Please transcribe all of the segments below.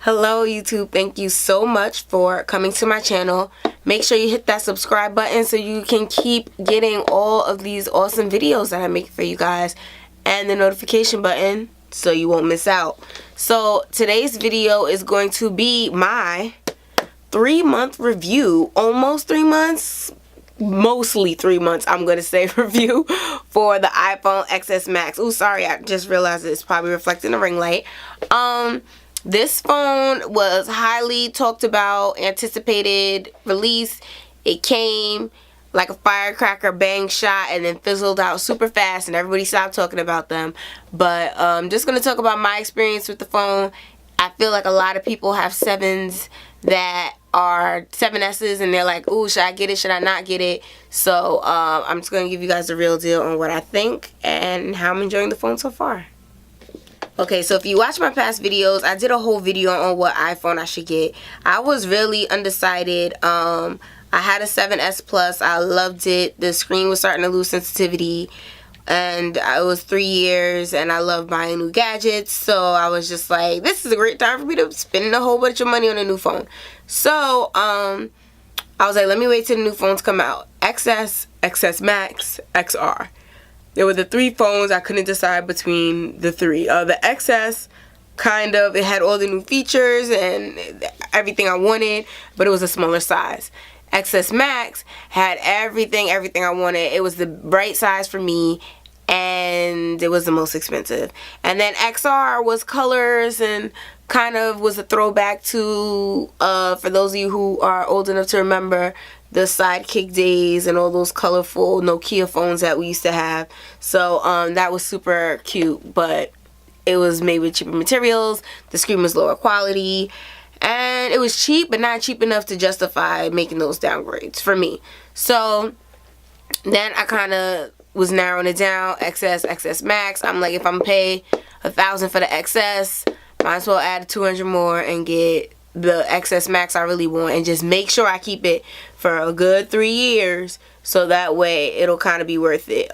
Hello YouTube, thank you so much for coming to my channel. Make sure you hit that subscribe button so you can keep getting all of these awesome videos that I make for you guys, and the notification button so you won't miss out. So today's video is going to be my 3-month review, almost 3 months, mostly 3 months I'm gonna say, review for the iPhone XS Max. Oh, sorry, I just realized it's probably reflecting the ring light. This phone was highly talked about, anticipated release. It came like a firecracker, bang shot, and then fizzled out super fast and everybody stopped talking about them. But I'm just going to talk about my experience with the phone. I feel like a lot of people have 7s that are 7S's and they're like, ooh, should I get it, should I not get it? So I'm just going to give you guys the real deal on what I think and how I'm enjoying the phone so far. Okay, so if you watch my past videos, I did a whole video on what iPhone I should get. I was really undecided. I had a 7S Plus. I loved it. The screen was starting to lose sensitivity. And it was 3 years, and I love buying new gadgets. So I was just like, this is a great time for me to spend a whole bunch of money on a new phone. So I was like, let me wait till the new phones come out. XS, XS Max, XR. There were the 3 phones. I couldn't decide between the 3. The XS, kind of, it had all the new features and everything I wanted, but it was a smaller size. XS Max had everything I wanted. It was the right size for me, and it was the most expensive. And then XR was colors and kind of was a throwback to, for those of you who are old enough to remember, the Sidekick days and all those colorful Nokia phones that we used to have. So that was super cute, but it was made with cheaper materials. The screen was lower quality, and it was cheap, but not cheap enough to justify making those downgrades for me. So then I kind of was narrowing it down. XS, XS Max. I'm like, if I'm pay $1,000 for the XS, might as well add 200 more and get the XS Max I really want, and just make sure I keep it for a good 3 years, so that way it'll kind of be worth it.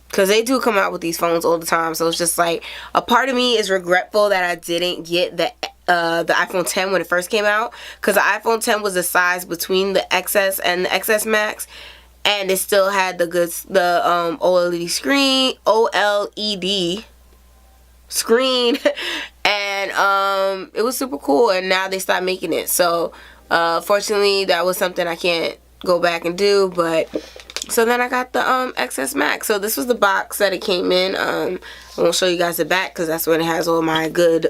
Because they do come out with these phones all the time, so it's just like, a part of me is regretful that I didn't get the iPhone 10 when it first came out, because the iPhone 10 was the size between the XS and the XS Max, and it still had the OLED screen and it was super cool, and now they stopped making it. So fortunately that was something I can't go back and do. But so then I got the XS Max. So this was the box that it came in. I won't show you guys the back because that's when it has all my good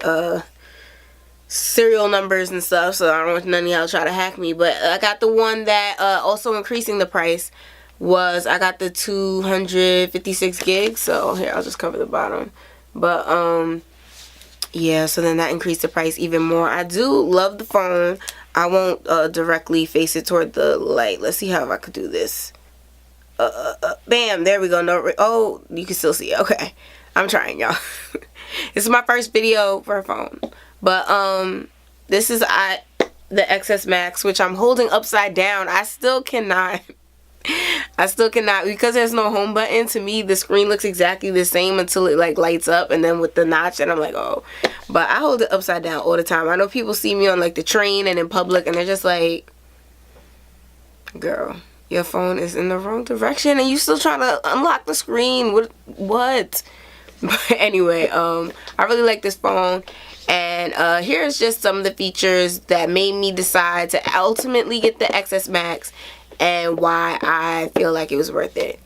serial numbers and stuff, so I don't want none of y'all try to hack me. But I got the one that also increasing the price was, I got the 256 gigs. So here, I'll just cover the bottom. But yeah, so then that increased the price even more. I do love the phone. I won't directly face it toward the light. Let's see how I could do this. Bam, there we go. No, oh, you can still see it. Okay, I'm trying, y'all. This is my first video for a phone. But this is the XS Max, which I'm holding upside down. I still cannot, because there's no home button. To me, the screen looks exactly the same until it like lights up, and then with the notch, and I'm like, oh. But I hold it upside down all the time. I know people see me on like the train and in public, and they're just like, girl, your phone is in the wrong direction and you still trying to unlock the screen. What? But anyway, I really like this phone. And here's just some of the features that made me decide to ultimately get the XS Max, and why I feel like it was worth it.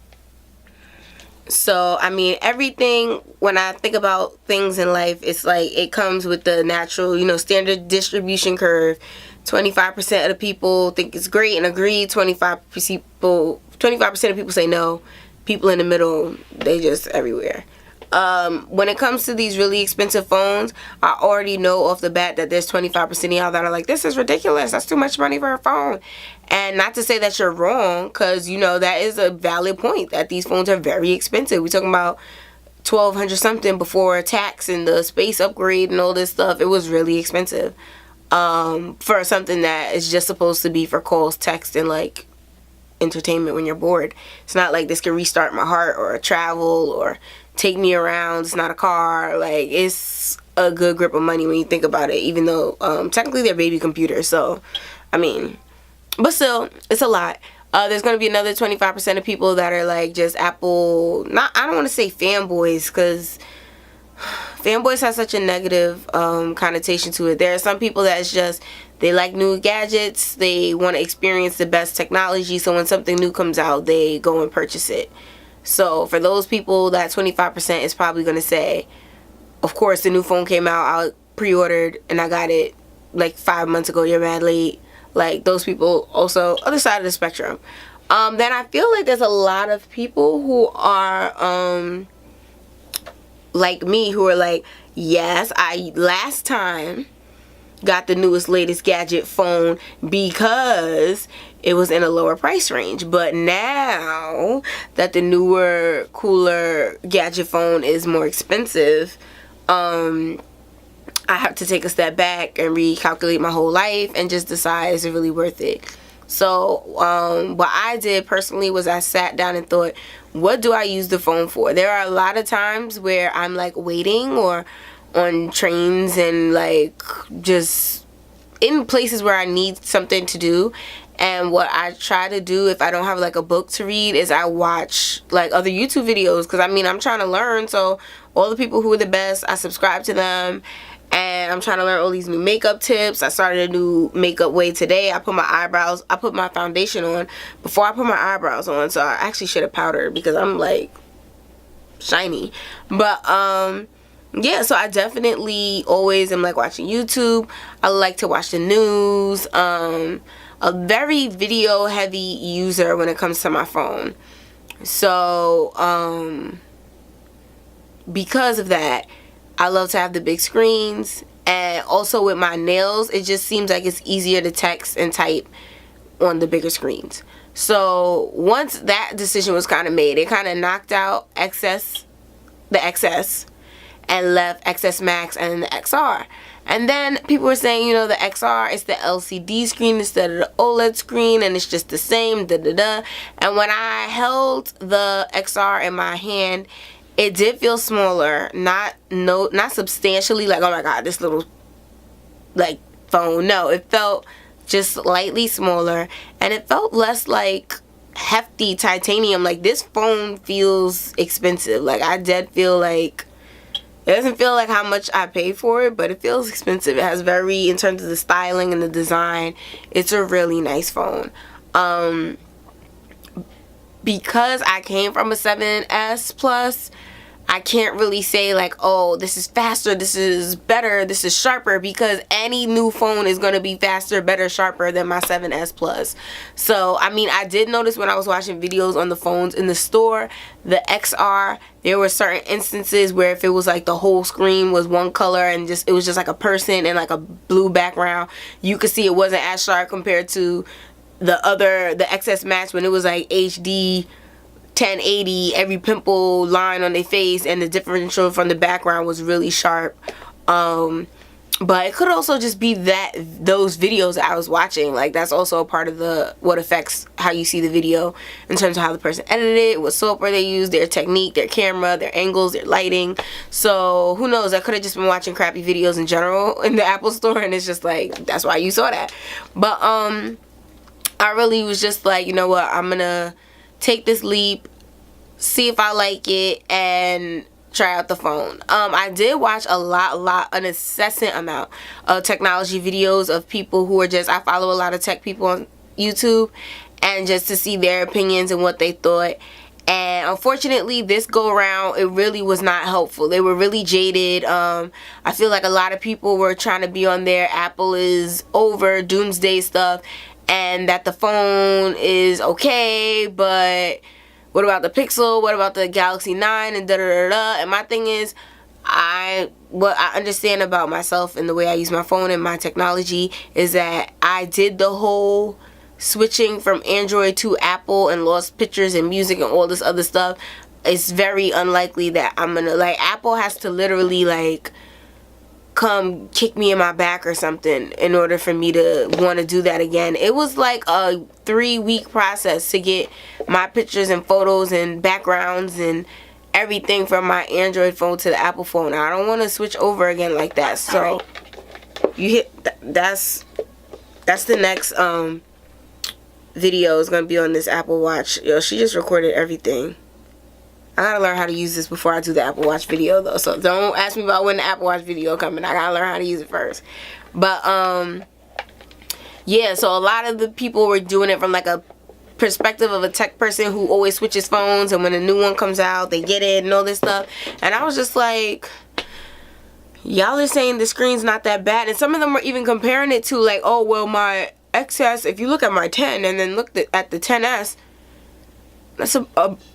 So, I mean, everything, when I think about things in life, it's like it comes with the natural, you know, standard distribution curve. 25% of the people think it's great and agree. 25% of people say no. People in the middle, they just everywhere. When it comes to these really expensive phones, I already know off the bat that there's 25% of y'all that are like, this is ridiculous, that's too much money for a phone. And not to say that you're wrong, because you know that is a valid point, that these phones are very expensive. We're talking about $1,200 something before tax and the space upgrade and all this stuff. It was really expensive for something that is just supposed to be for calls, text, and like entertainment when you're bored. It's not like this can restart my heart or travel or take me around. It's not a car. Like, it's a good grip of money when you think about it, even though technically they're baby computers. So, I mean, but still, it's a lot. There's going to be another 25% of people that are like just Apple, I don't want to say fanboys, because fanboys has such a negative connotation to it. There are some people that's just, they like new gadgets, they want to experience the best technology, so when something new comes out, they go and purchase it. So for those people, that 25% is probably going to say, of course, the new phone came out, I pre-ordered and I got it like 5 months ago, you're mad late. Like, those people also, other side of the spectrum. Then I feel like there's a lot of people who are like me, who are like, yes, I last time got the newest, latest gadget phone because it was in a lower price range. But now that the newer, cooler gadget phone is more expensive, I have to take a step back and recalculate my whole life and just decide, is it really worth it? So what I did personally was I sat down and thought, what do I use the phone for? There are a lot of times where I'm like waiting or on trains and like just in places where I need something to do. And what I try to do if I don't have like a book to read is I watch like other YouTube videos, because I mean, I'm trying to learn. So all the people who are the best, I subscribe to them, and I'm trying to learn all these new makeup tips. I started a new makeup way today. I put my foundation on before I put my eyebrows on, so I actually should have powdered because I'm like shiny. But yeah, so I definitely always am like watching YouTube. I like to watch the news. A very video heavy user when it comes to my phone. So because of that, I love to have the big screens. And also with my nails, it just seems like it's easier to text and type on the bigger screens. So once that decision was kind of made, it kind of knocked out the XS, and left XS Max and the XR. And then people were saying, you know, the XR is the LCD screen instead of the OLED screen, and it's just the same, And when I held the XR in my hand, it did feel smaller, not substantially, like, oh my god, this little like phone. No, it felt just slightly smaller, and it felt less like hefty titanium. Like, this phone feels expensive. Like, I did feel like it doesn't feel like how much I paid for it, but it feels expensive. It has in terms of the styling and the design, it's a really nice phone. Because I came from a 7S Plus, I can't really say like, oh, this is faster, this is better, this is sharper, because any new phone is going to be faster, better, sharper than my 7S Plus. So, I mean, I did notice when I was watching videos on the phones in the store, the XR, there were certain instances where if it was like the whole screen was one color and it was just like a person and like a blue background, you could see it wasn't as sharp compared to the XS Max when it was like HD 1080, every pimple line on their face and the differential from the background was really sharp. But it could also just be those videos that I was watching. Like, that's also a part of what affects how you see the video in terms of how the person edited it, what software they use, their technique, their camera, their angles, their lighting. So who knows, I could have just been watching crappy videos in general in the Apple store, and it's just like, that's why you saw that. But I really was just like, you know what, I'm gonna take this leap, see if I like it, and try out the phone. I did watch an incessant amount of technology videos of people who are I follow a lot of tech people on YouTube, and just to see their opinions and what they thought. And unfortunately, this go around, it really was not helpful. They were really jaded. I feel like a lot of people were trying to be on their Apple is over doomsday stuff, and that the phone is okay, but what about the Pixel? What about the Galaxy 9? And da-da-da-da. And my thing is, what I understand about myself and the way I use my phone and my technology is that I did the whole switching from Android to Apple and lost pictures and music and all this other stuff. It's very unlikely that I'm gonna, like, Apple has to literally, like, come kick me in my back or something in order for me to want to do that again. It was like a 3-week process to get my pictures and photos and backgrounds and everything from my Android phone to the Apple phone. I don't want to switch over again like that. So you hit that's the next video is gonna be on this Apple Watch. Yo, she just recorded everything. I gotta learn how to use this before I do the Apple Watch video though. So don't ask me about when the Apple Watch video coming. I gotta learn how to use it first. But yeah, so a lot of the people were doing it from like a perspective of a tech person who always switches phones, and when a new one comes out they get it and all this stuff. And I was just like, y'all are saying the screen's not that bad, and some of them were even comparing it to like, oh well, my XS, if you look at my 10 and then look at the 10s, that's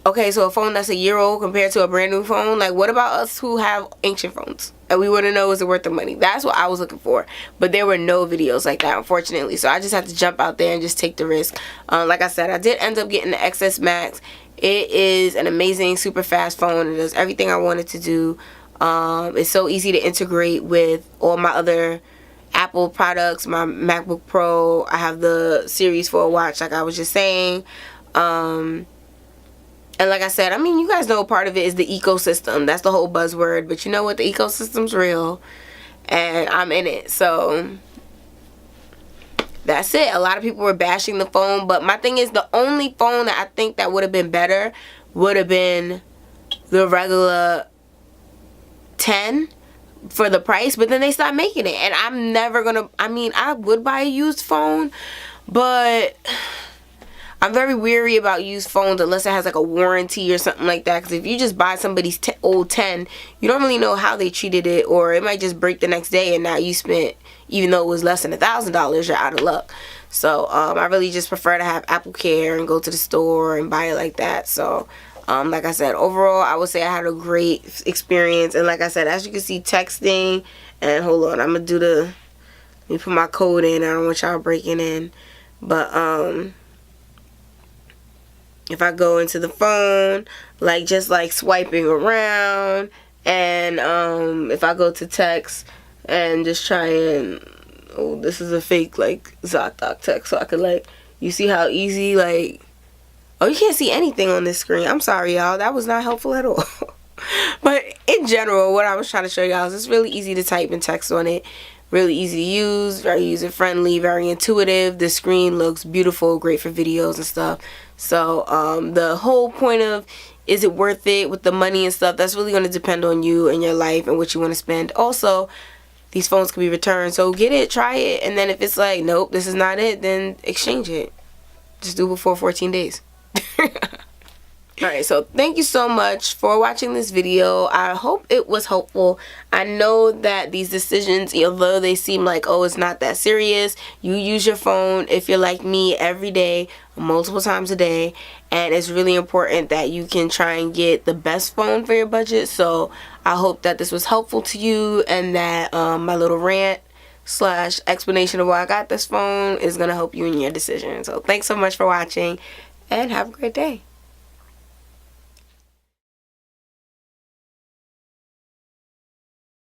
okay, so a phone that's a year old compared to a brand new phone. Like, what about us who have ancient phones and we wouldn't know is it worth the money? That's what I was looking for, but there were no videos like that, unfortunately. So I just had to jump out there and just take the risk. Like I said, I did end up getting the XS Max. It is an amazing, super fast phone. It does everything I wanted to do. It's so easy to integrate with all my other Apple products, my MacBook Pro. I have the Series 4 watch, like I was just saying. And like I said, I mean, you guys know part of it is the ecosystem. That's the whole buzzword. But you know what? The ecosystem's real. And I'm in it. So that's it. A lot of people were bashing the phone. But my thing is, the only phone that I think that would have been better would have been the regular 10 for the price. But then they stopped making it. And I'm never going to... I mean, I would buy a used phone. But... I'm very weary about used phones unless it has like a warranty or something like that. Because if you just buy somebody's old 10, you don't really know how they treated it, or it might just break the next day and now you spent, even though it was less than $1,000, you're out of luck. So I really just prefer to have Apple Care and go to the store and buy it like that. So like I said, overall I would say I had a great experience. And like I said, as you can see, texting, and hold on, I'm gonna do the, let me put my code in. I don't want y'all breaking in, but if I go into the phone, like just like swiping around, and if I go to text and just try and, oh, this is a fake like ZocDoc text, so I could like, you see how easy, like, oh, you can't see anything on this screen. I'm sorry, y'all, that was not helpful at all. But in general, what I was trying to show y'all is it's really easy to type and text on it. Really easy to use, very user friendly, very intuitive. The screen looks beautiful, great for videos and stuff. So the whole point of, is it worth it with the money and stuff, that's really going to depend on you and your life and what you want to spend. Also, these phones can be returned, so get it, try it, and then if it's like, nope, this is not it, then exchange it. Just do it before 14 days. Alright, so thank you so much for watching this video. I hope it was helpful. I know that these decisions, although they seem like, oh, it's not that serious, you use your phone, if you're like me, every day, multiple times a day, and it's really important that you can try and get the best phone for your budget. So I hope that this was helpful to you, and that my little rant / explanation of why I got this phone is going to help you in your decision. So thanks so much for watching, and have a great day.